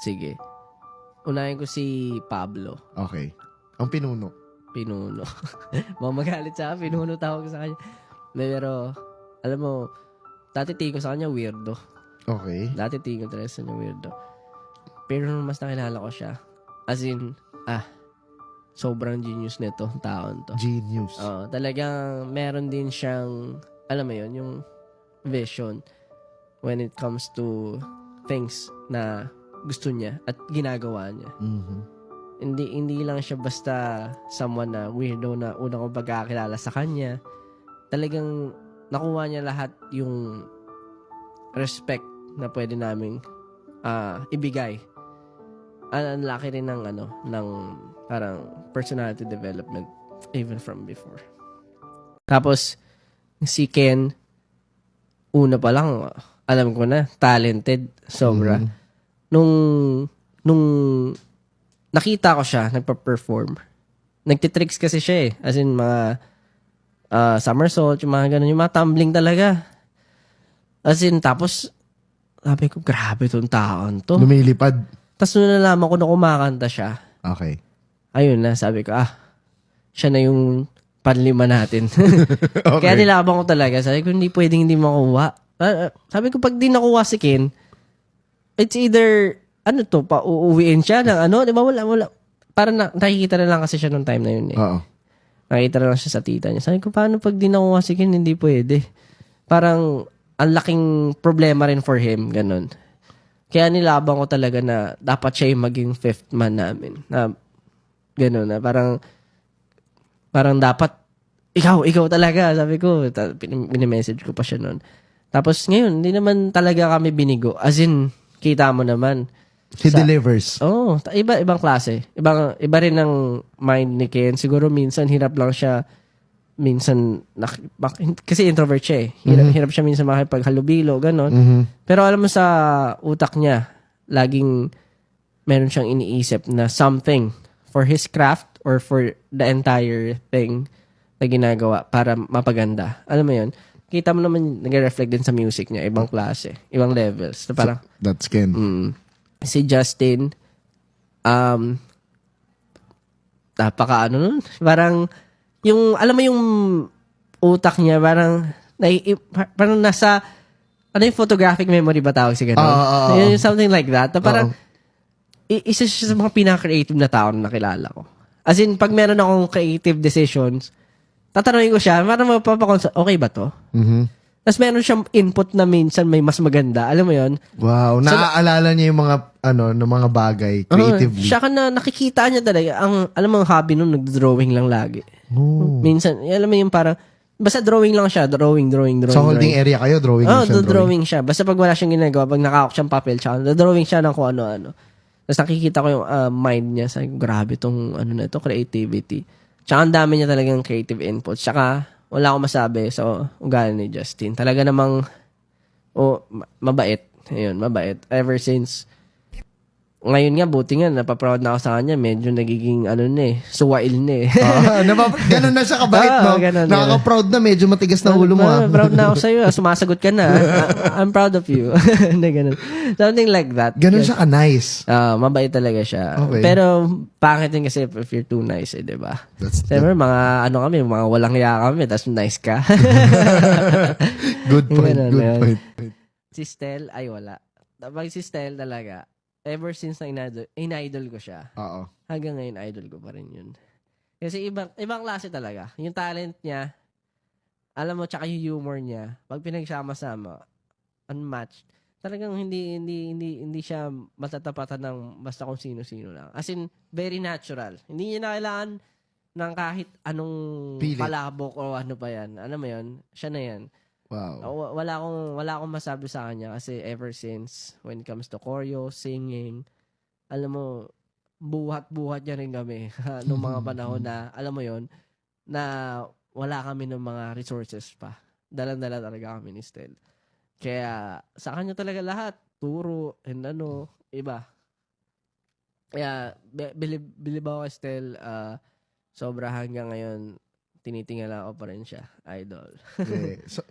Sige. Unahin ko si Pablo. Okay. Ang pinuno. Pinuno. Magalit sa akin. Pinuno tawag sa kanya. Pero, alam mo, dati tingin ko sa kanya weirdo. Okay. Dati tingin ko talaga sa kanya weirdo. Pero nung mas nakilala ko siya, as in, sobrang genius nito, taon to. Genius. Talagang meron din siyang, alam mo yun, yung vision when it comes to things na gusto niya at ginagawa niya. Mhm. Hindi lang siya basta someone na weirdo na una kong pagkakilala sa kanya. Talagang nakuha niya lahat yung respect na pwede naming ibigay. Ang laki rin ng ng parang personality development even from before. Tapos si Ken, una pa lang alam ko na talented sobra. Nung nakita ko siya nagpa-perform, nagtitricks kasi siya as in mga somersault, yung mga ganun, yung mga tumbling talaga. As in, tapos sabi ko, grabe tong taon to. Lumilipad. Tapos nung nalaman ko na kumakanta siya, Okay. ayun na, sabi ko, siya na yung panlima natin. Okay. Kaya nilaban ko talaga. Sabi ko, hindi pwedeng hindi makuha. Sabi ko, pag di nakuha si Ken, it's either, uuwiin siya ng di ba, wala. Parang nakikita na lang kasi siya nung time na yun eh. Oo. Nakikita na lang siya sa tita niya. Sabi ko, paano pag di nakuha si Ken, hindi pwede. Parang, ang laking problema rin for him, ganun. Kaya nilabang ko talaga na dapat siya yung maging fifth man namin. Na, ganun na, parang dapat, ikaw talaga, sabi ko. Mini-message ko pa siya nun. Tapos ngayon, hindi naman talaga kami binigo. As in, kita mo naman. He delivers. Ibang klase. Iba rin ang mind ni Ken. Siguro minsan hirap lang siya. Minsan, kasi introvert siya eh. Hirap siya minsan makipaghalubilo, gano'n. Mhm. Pero alam mo sa utak niya, laging meron siyang iniisip na something for his craft or for the entire thing na ginagawa para mapaganda. Alam mo yun? Kita mo naman, nag-reflect din sa music niya. Ibang klase. Ibang levels. Na parang, That's Ken. si Justin, nun. Parang, alam mo yung utak niya, parang nasa, yung photographic memory ba tawag si gano'n? Something like that. Na parang, isa siya sa mga pinaka-creative na tao na nakilala ko. As in, pag meron akong creative decisions, tatanungin ko siya, parang mapapakonsult, okay ba to? Mhm. Tapos meron siyang input na minsan may mas maganda. Alam mo yon? Wow. Naaalala niya yung mga, ng mga bagay creatively. Siya ka na nakikita niya talaga. Alam mo, ang hobby nun, nag-drawing lang lagi. Oh. Minsan, alam mo yung parang, basta drawing lang siya. Drawing. Sa holding area kayo, drawing lang siya. Drawing siya. Basta pag wala siyang ginagawa, pag nakakok siyang papel, tsaka drawing siya ng kung ano-ano. Tapos nakikita ko yung mind niya. Sabi ko, grabe tong creativity. Tsaka ang dami niya talagang creative inputs. Tsaka, wala akong masabi sa ugali ni Justin. Talaga namang, mabait. Ayun, mabait. Ever since, ngayon nga, buti nga, napaproud na ako sa kanya. Medyo nagiging, suwail na eh. Ganun na siya kabait, no? Ganun. Nakaka-proud na, medyo matigas na ulo mo. Proud na ako sa'yo. Sumasagot ka na. I'm proud of you. Hindi, ganun. Something like that. Ganun siya ka-nice. Mabait talaga siya. Okay. Pero, pangit din kasi if you're too nice, di ba? Siyempre, mga mga walang hiya kami, tas nice ka. Good point, Ganun, good point. Si Stel, ay wala. Pag si Stel talaga, ever since na in-idol ko siya, Oo. hanggang ngayon, idol ko pa rin yun. Kasi ibang klase talaga. Yung talent niya, alam mo, tsaka yung humor niya, pag pinagsama-sama, unmatched, talagang hindi siya matatapatan ng basta kung sino-sino lang. As in, very natural. Hindi niya na kailangan ng kahit anong Pilit. palabok o ano pa yan. Alam mo yun? Siya na yan. Wow. Wala akong masabi sa kanya kasi ever since when it comes to choreo, singing, alam mo, buhat-buhat niya rin kami noong mga panahon na, alam mo yon na wala kami ng mga resources pa. Dalang-dala talaga kami ni Stel. Kaya sa kanya talaga lahat, turo and iba. Kaya believe ako kay Stel, sobra hanggang ngayon, tinitingala ko pa rin siya. Idol. Okay. So,